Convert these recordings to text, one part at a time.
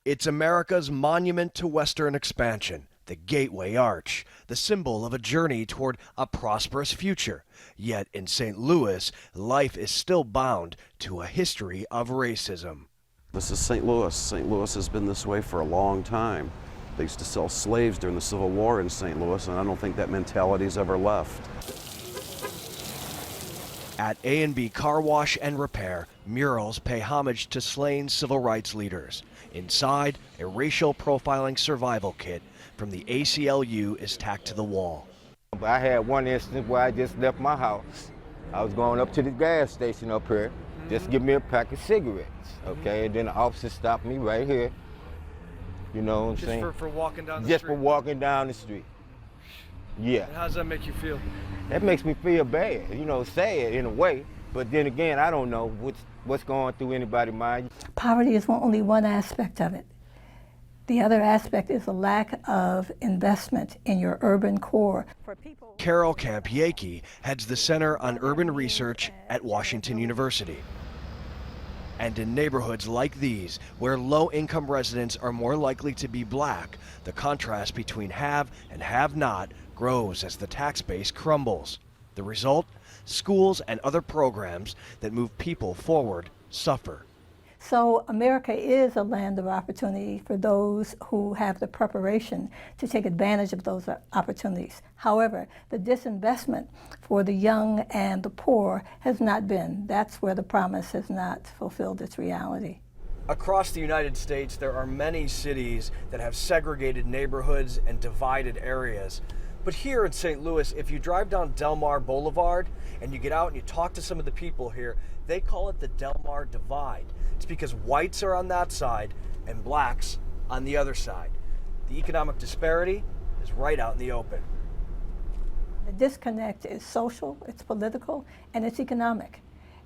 It's America's monument to Western expansion, the Gateway Arch, the symbol of a journey toward a prosperous future. Yet in St. Louis, life is still bound to a history of racism. This is St. Louis. St. Louis has been this way for a long time. They used to sell slaves during the Civil War in St. Louis, and I don't think that mentality's ever left. At A&B Car Wash and Repair, murals pay homage to slain civil rights leaders. Inside, a racial profiling survival kit from the ACLU is tacked to the wall. I had one instance where I just left my house. I was going up to the gas station up here, just to give me a pack of cigarettes, okay? And then the officer stopped me right here, you know what I'm saying? Just for walking down the street? Just for walking down the street, yeah. And how does that make you feel? That makes me feel bad, you know, sad in a way. But then again, I don't know what's going through anybody's mind. Poverty is only one aspect of it. The other aspect is a lack of investment in your urban core. Carol Campiecki heads the Center on Urban Research at Washington University. And in neighborhoods like these, where low-income residents are more likely to be black, the contrast between have and have-not grows as the tax base crumbles. The result? Schools and other programs that move people forward suffer. So America is a land of opportunity for those who have the preparation to take advantage of those opportunities. However, the disinvestment for the young and the poor has not been. That's where the promise has not fulfilled its reality. Across the United States, there are many cities that have segregated neighborhoods and divided areas. But here in St. Louis, if you drive down Del Mar Boulevard and you get out and you talk to some of the people here, they call it the Del Mar Divide. It's because whites are on that side and blacks on the other side. The economic disparity is right out in the open. The disconnect is social, it's political, and it's economic.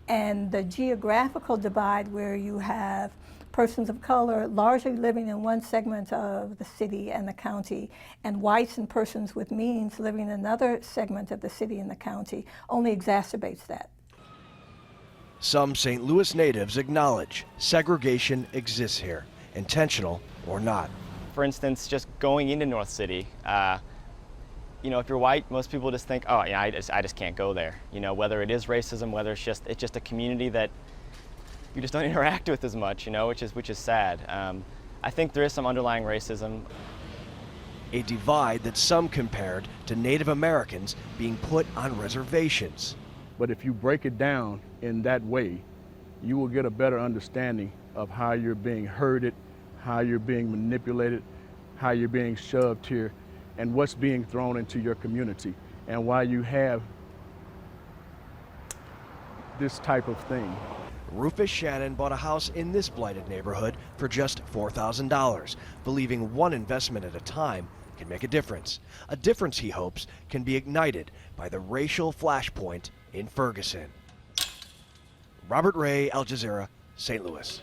And the geographical divide, where you have persons of color largely living in one segment of the city and the county, and whites and persons with means living in another segment of the city and the county, only exacerbates that. Some St. Louis natives acknowledge segregation exists here, intentional or not. For instance, just going into North City, you know, if you're white, most people just think, oh, yeah, I just can't go there. You know, whether it is racism, whether it's just a community that you just don't interact with as much, you know, which is sad. I think there is some underlying racism. A divide that some compared to Native Americans being put on reservations. But if you break it down in that way, you will get a better understanding of how you're being herded, how you're being manipulated, how you're being shoved here, and what's being thrown into your community, and why you have this type of thing. Rufus Shannon bought a house in this blighted neighborhood for just $4,000, believing one investment at a time can make a difference he hopes can be ignited by the racial flashpoint in Ferguson. Robert Ray, Al Jazeera, St. Louis.